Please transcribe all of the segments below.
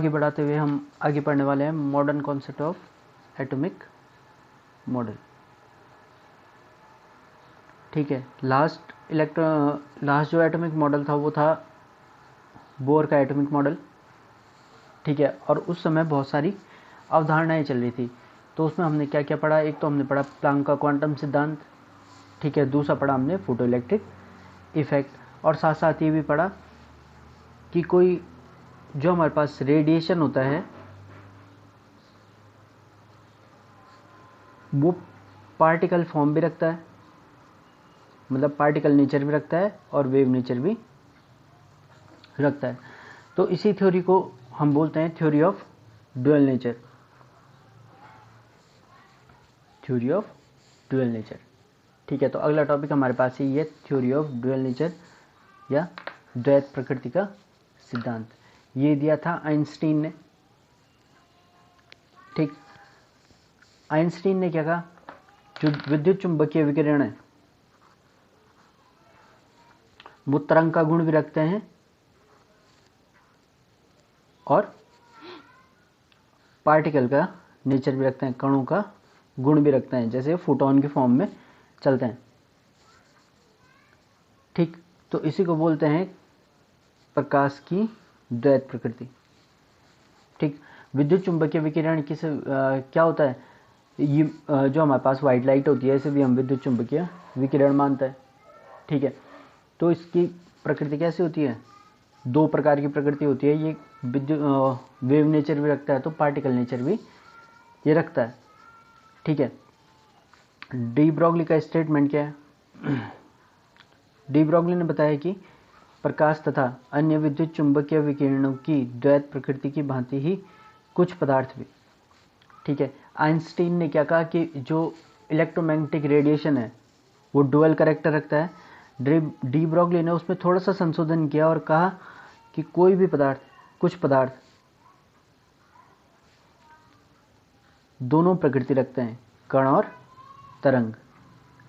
आगे बढ़ाते हुए हम आगे पढ़ने वाले हैं modern concept of atomic model. ठीक है, लास्ट जो एटॉमिक मॉडल था वो था बोर का एटॉमिक मॉडल। ठीक है, और उस समय बहुत सारी अवधारणाएं चल रही थी, तो उसमें हमने क्या क्या पढ़ा। एक तो हमने पढ़ा प्लांक का क्वांटम सिद्धांत। ठीक है, दूसरा पढ़ा हमने फोटो इलेक्ट्रिक इफेक्ट, और साथ साथ ये भी पढ़ा कि कोई जो हमारे पास रेडिएशन होता है वो पार्टिकल फॉर्म भी रखता है, मतलब पार्टिकल नेचर भी रखता है और वेव नेचर भी रखता है। तो इसी थ्योरी को हम बोलते हैं theory of dual nature. Theory of dual nature. ठीक है, तो अगला टॉपिक हमारे पास ही है थ्योरी ऑफ ड्यूअल नेचर या द्वैत प्रकृति का सिद्धांत। ये दिया था आइंस्टीन ने। ठीक, आइंस्टीन ने क्या कहा, जो विद्युत चुंबकीय विकिरण है वो तरंग का गुण भी रखते हैं और पार्टिकल का नेचर भी रखते हैं, कणों का गुण भी रखते हैं, जैसे फोटोन के फॉर्म में चलते हैं। ठीक, तो इसी को बोलते हैं प्रकाश की द्वैत प्रकृति। ठीक, विद्युत चुंबकीय विकिरण क्या होता है, ये जो हमारे पास व्हाइट लाइट होती है इसे भी हम विद्युत चुंबकीय विकिरण मानते हैं। ठीक है, तो इसकी प्रकृति कैसी होती है, दो प्रकार की प्रकृति होती है। ये वेव नेचर भी रखता है तो पार्टिकल नेचर भी ये रखता है। ठीक है, डी ब्रॉगली का स्टेटमेंट क्या है। डी ब्रॉगली ने बताया कि प्रकाश तथा अन्य विद्युत चुंबकीय विकिरणों की द्वैत प्रकृति की भांति ही कुछ पदार्थ भी। ठीक है, आइंस्टीन ने क्या कहा कि जो इलेक्ट्रोमैग्नेटिक रेडिएशन है वो डुअल कैरेक्टर रखता है। डी ब्रॉगली ने उसमें थोड़ा सा संशोधन किया और कहा कि कोई भी पदार्थ, कुछ पदार्थ दोनों प्रकृति रखते हैं, कण और तरंग।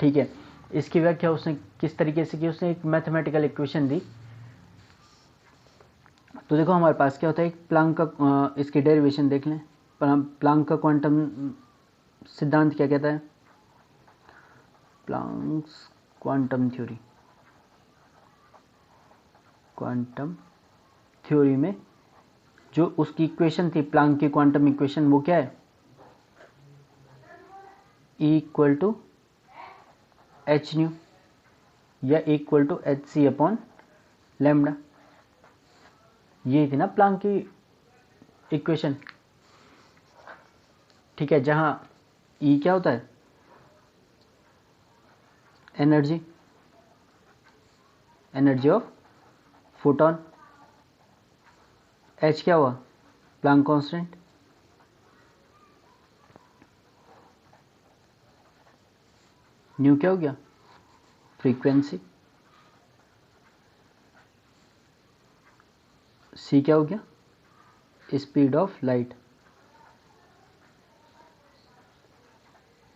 ठीक है, इसकी व्याख्या उसने किस तरीके से की, उसने एक मैथमेटिकल इक्वेशन दी। तो देखो हमारे पास क्या होता है, एक प्लांक का इसकी डेरिवेशन देख लें। प्लांक का क्वांटम सिद्धांत क्या कहता है, Planck's quantum theory. Quantum theory में जो उसकी इक्वेशन थी, प्लांक की क्वांटम इक्वेशन, वो क्या है, E equal to H nu या equal to H C upon lambda. ये थी ना प्लांक की इक्वेशन। ठीक है, जहां E क्या होता है, energy, energy of photon. H क्या हुआ, प्लांक कांस्टेंट। न्यू क्या हो गया, फ्रीक्वेंसी। C क्या हो गया, स्पीड ऑफ लाइट।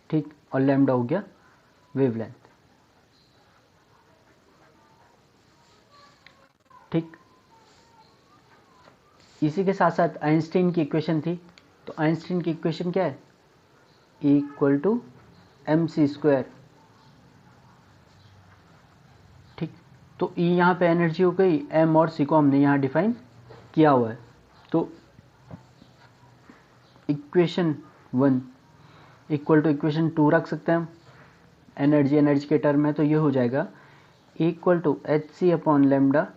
ठीक, और लैम्डा हो गया वेवलेंथ। ठीक, इसी के साथ साथ आइंस्टीन की इक्वेशन थी। तो आइंस्टीन की इक्वेशन क्या है, E equal to M C square. ठीक, तो E यहाँ पे एनर्जी हो गई, M और C को हमने यहाँ डिफाइन किया हुआ है। तो इक्वेशन 1 इक्वल टू इक्वेशन 2 रख सकते हैं हम, एनर्जी के टर्म में। तो ये हो जाएगा E equal to H C upon lambda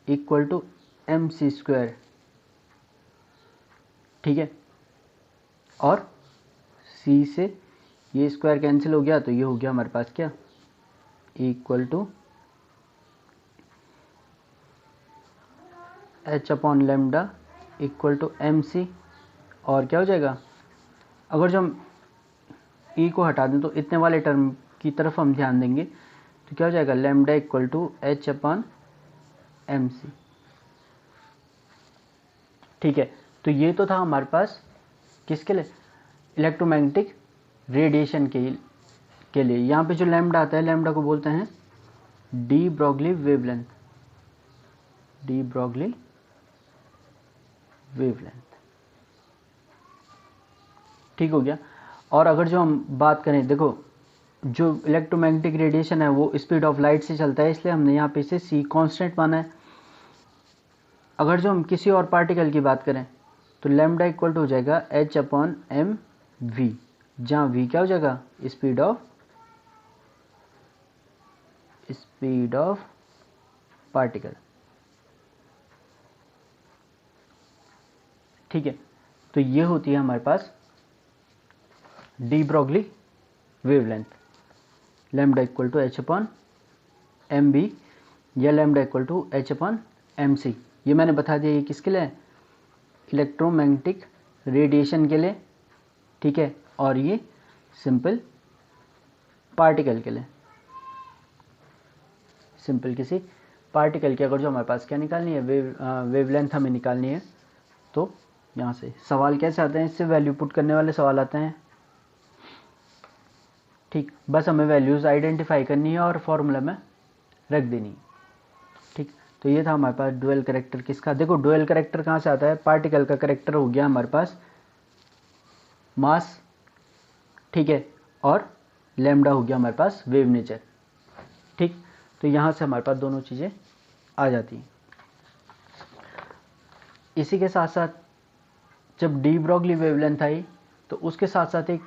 equal to M C square. ठीक है, और C से ये स्क्वायर कैंसिल हो गया, तो ये हो गया हमारे पास क्या, E equal to H upon lambda equal to M C. और क्या हो जाएगा, अगर जो हम E को हटा दें तो इतने वाले टर्म की तरफ हम ध्यान देंगे, तो क्या हो जाएगा, lambda equal to H upon M C. ठीक है, तो ये तो था हमारे पास किसके लिए, इलेक्ट्रोमैग्नेटिक रेडिएशन के लिए। यहाँ पे जो लैम्डा आता है, लैम्डा को बोलते हैं D Broglie wavelength. D Broglie wavelength. ठीक हो गया। और अगर जो हम बात करें, देखो जो इलेक्ट्रोमैग्नेटिक रेडिएशन है वो स्पीड ऑफ लाइट से चलता है, इसलिए हमने यहाँ पे इसे c कांस्टेंट माना है। अगर जो हम किसी और पार्टिकल की बात करें तो लैम्डा इक्वल टू हो जाएगा h/mv, जहाँ v क्या हो जाएगा, स्पीड ऑफ पार्टिकल। ठीक है, तो ये होती है हमारे पास de Broglie wavelength, lambda equal to h/mv या लैम्डा इक्वल टू h/mc। ये मैंने बता दिया, ये किसके लिए, इलेक्ट्रोमैग्नेटिक रेडिएशन के लिए। ठीक है, और ये सिंपल पार्टिकल के लिए, सिंपल किसी पार्टिकल की अगर जो हमारे पास क्या निकालनी है, वेवलेंथ हमें निकालनी है, तो यहाँ से सवाल कैसे आते हैं, इससे वैल्यू पुट करने वाले सवाल आते हैं। ठीक, बस हमें वैल्यूज़ आइडेंटिफाई करनी है और फॉर्मूला में रख देनी है। ठीक, तो ये था हमारे पास डुअल करेक्टर किसका। देखो डुअल करेक्टर कहाँ से आता है, पार्टिकल का करेक्टर हो गया हमारे पास मास, ठीक है, और लैम्डा हो गया हमारे पास वेव नेचर। ठीक, तो यहाँ से हमारे पास दोनों चीज़ें आ जाती हैं। इसी के साथ साथ जब डी ब्रॉगली वेवलेंथ आई तो उसके साथ साथ एक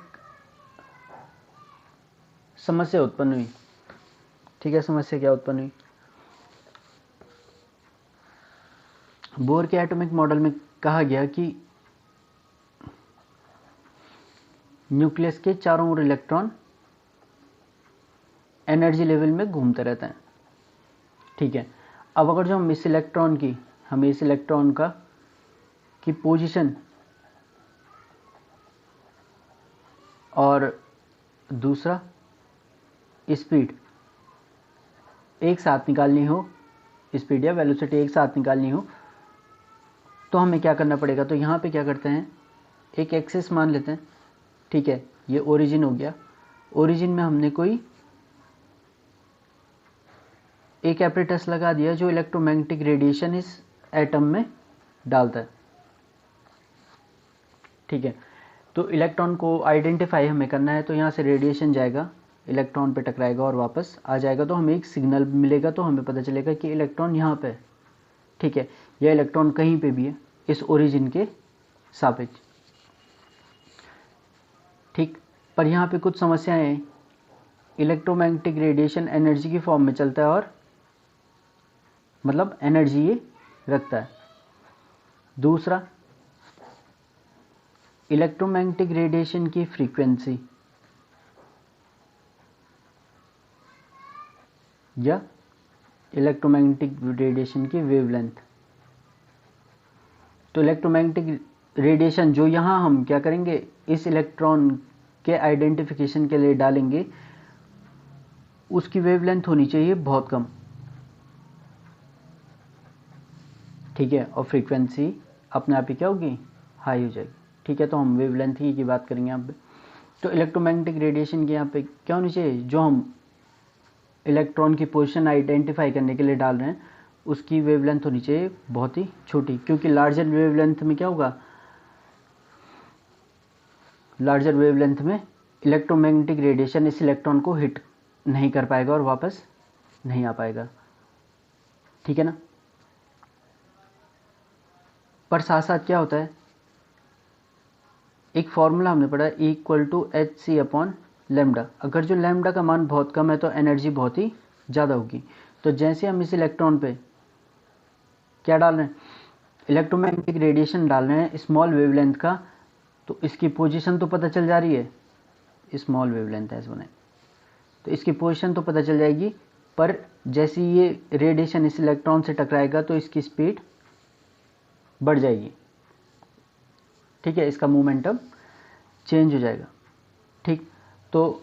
समस्या उत्पन्न हुई। ठीक है, समस्या क्या उत्पन्न हुई, बोर के एटॉमिक मॉडल में कहा गया कि न्यूक्लियस के चारों ओर इलेक्ट्रॉन एनर्जी लेवल में घूमते रहते हैं। ठीक है, अब अगर जो हम इस इलेक्ट्रॉन का की पोजीशन और दूसरा स्पीड एक साथ निकालनी हो, स्पीड या वेलोसिटी एक साथ निकालनी हो, तो हमें क्या करना पड़ेगा। तो यहाँ पे क्या करते हैं, एक एक्सिस मान लेते हैं। ठीक है, ये ओरिजिन हो गया, ओरिजिन में हमने कोई एक एपरेटस लगा दिया जो इलेक्ट्रोमैग्नेटिक रेडिएशन इस एटम में डालता है। ठीक है, तो इलेक्ट्रॉन को आइडेंटिफाई हमें करना है, तो यहाँ से रेडिएशन जाएगा, इलेक्ट्रॉन पे टकराएगा और वापस आ जाएगा, तो हमें एक सिग्नल मिलेगा, तो हमें पता चलेगा कि इलेक्ट्रॉन यहाँ पे है। ठीक है, यह इलेक्ट्रॉन कहीं पे भी है इस ओरिजिन के सापेक्ष। ठीक, पर यहाँ पे कुछ समस्याएं हैं, इलेक्ट्रोमैग्नेटिक रेडिएशन एनर्जी की फॉर्म में चलता है, और मतलब एनर्जी ये रखता है। दूसरा, इलेक्ट्रोमैग्नेटिक रेडिएशन की फ्रीक्वेंसी या इलेक्ट्रोमैग्नेटिक रेडिएशन की वेवलेंथ। तो इलेक्ट्रोमैग्नेटिक रेडिएशन जो यहाँ हम क्या करेंगे, इस इलेक्ट्रॉन के आइडेंटिफिकेशन के लिए डालेंगे, उसकी वेवलेंथ होनी चाहिए बहुत कम। ठीक है, और फ्रीक्वेंसी अपने आप ही क्या होगी, हाई हो जाएगी। ठीक है, तो हम वेवलेंथ ही की बात करेंगे यहाँ पे। तो इलेक्ट्रोमैग्नेटिक रेडिएशन की यहाँ पे क्या होनी चाहिए, जो हम इलेक्ट्रॉन की पोजीशन आइडेंटिफाई करने के लिए डाल रहे हैं उसकी वेवलेंथ होनी चाहिए बहुत ही छोटी, क्योंकि लार्जर वेवलेंथ में क्या होगा, लार्जर वेवलेंथ में इलेक्ट्रोमैग्नेटिक रेडिएशन इस इलेक्ट्रॉन को हिट नहीं कर पाएगा और वापस नहीं आ पाएगा। ठीक है ना, पर साथ साथ क्या होता है, एक फॉर्मूला हमने पढ़ा E = hc/λ। अगर जो लैम्डा का मान बहुत कम है तो एनर्जी बहुत ही ज़्यादा होगी। तो जैसे हम इस इलेक्ट्रॉन पे क्या डाल रहे हैं, इलेक्ट्रोमैग्नेटिक रेडिएशन डाल रहे हैं स्मॉल वेवलेंथ का, तो इसकी पोजीशन तो पता चल जा रही है, स्मॉल वेवलेंथ है इसमें, तो इसकी पोजीशन तो पता चल जाएगी, पर जैसे ये रेडिएशन इस इलेक्ट्रॉन से टकराएगा तो इसकी स्पीड बढ़ जाएगी। ठीक है, इसका मोमेंटम चेंज हो जाएगा। ठीक, तो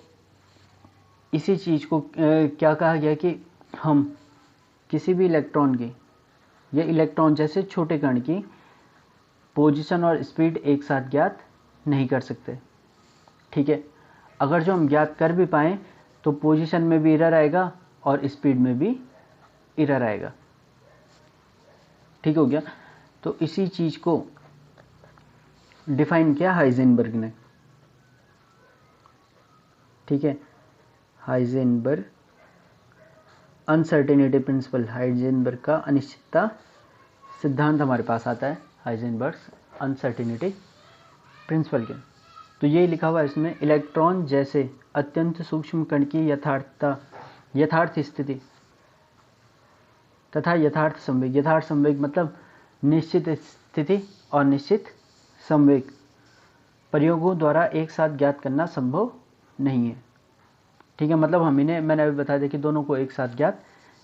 इसी चीज़ को क्या कहा गया कि हम किसी भी इलेक्ट्रॉन की या इलेक्ट्रॉन जैसे छोटे कण की पोजीशन और स्पीड एक साथ ज्ञात नहीं कर सकते। ठीक है, अगर जो हम ज्ञात कर भी पाएँ तो पोजीशन में भी एरर आएगा और स्पीड में भी एरर आएगा। ठीक हो गया, तो इसी चीज़ को डिफाइन किया हाइजेनबर्ग ने, ठीक है। हाइजेनबर्ग अनसर्टेनिटी प्रिंसिपल, हाइजेनबर्ग का अनिश्चितता सिद्धांत हमारे पास आता है हाइजेनबर्ग अनसर्टेनिटी प्रिंसिपल के। तो ये लिखा हुआ है इसमें, इलेक्ट्रॉन जैसे अत्यंत सूक्ष्म कण की यथार्थ स्थिति तथा यथार्थ संवेग, यथार्थ संवेग मतलब निश्चित स्थिति और निश्चित संवेग प्रयोगों द्वारा एक साथ ज्ञात करना संभव नहीं है, ठीक है। मतलब मैंने अभी बता दिया कि दोनों को एक साथ ज्ञात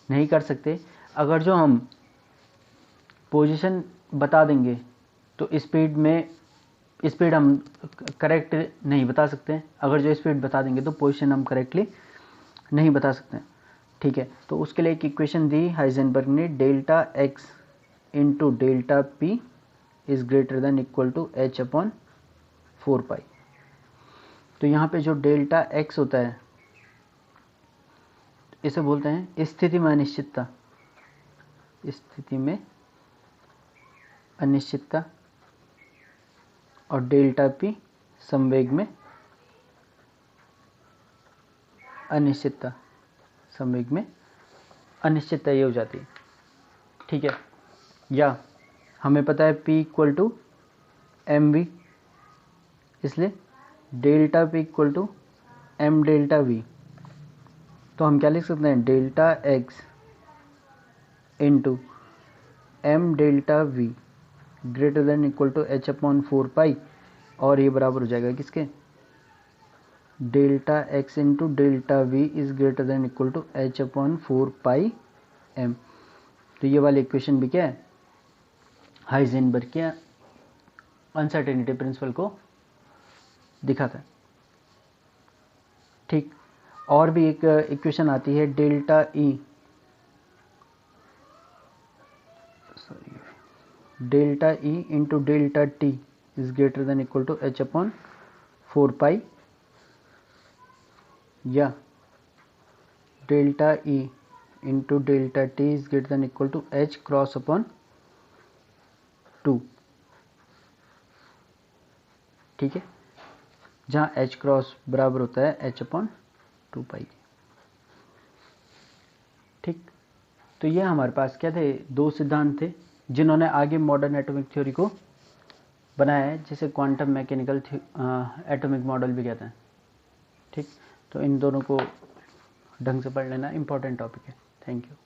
नहीं कर सकते। अगर जो हम पोजीशन बता देंगे तो स्पीड हम करेक्ट नहीं बता सकते हैं। अगर जो स्पीड बता देंगे तो पोजीशन हम करेक्टली नहीं बता सकते हैं, ठीक है। तो उसके लिए एक इक्वेशन दी हाइजेनबर्ग ने, delta X into delta P is greater than equal to H upon 4 pi. तो यहाँ पे जो डेल्टा एक्स होता है इसे बोलते हैं स्थिति में अनिश्चितता, स्थिति में अनिश्चितता, और डेल्टा पी संवेग में अनिश्चितता, संवेग में अनिश्चितता ये हो जाती है, ठीक है। या हमें पता है P equal to M V, इसलिए delta P equal to M delta V. तो हम क्या लिख सकते हैं, delta X into M delta V greater than equal to H upon 4 pi, और ये बराबर हो जाएगा किसके, delta X into delta V is greater than equal to H upon 4 pi M. तो ये वाली इक्वेशन भी क्या है, हाइजेनबर्ग के अनसर्टेनिटी प्रिंसिपल को दिखाता है, ठीक। और भी एक इक्वेशन आती है, delta E into delta T is greater than equal to H upon 4 pi, या delta E into delta T is greater than equal to h cross upon 2, ठीक है, जहाँ एच क्रॉस बराबर होता है एच अपॉन 2 पाई, ठीक। तो ये हमारे पास क्या थे, दो सिद्धांत थे जिन्होंने आगे मॉडर्न एटॉमिक थ्योरी को बनाया है, जिसे क्वांटम मैकेनिकल एटॉमिक मॉडल भी कहते हैं, ठीक। तो इन दोनों को ढंग से पढ़ लेना, इंपॉर्टेंट टॉपिक है। Thank you.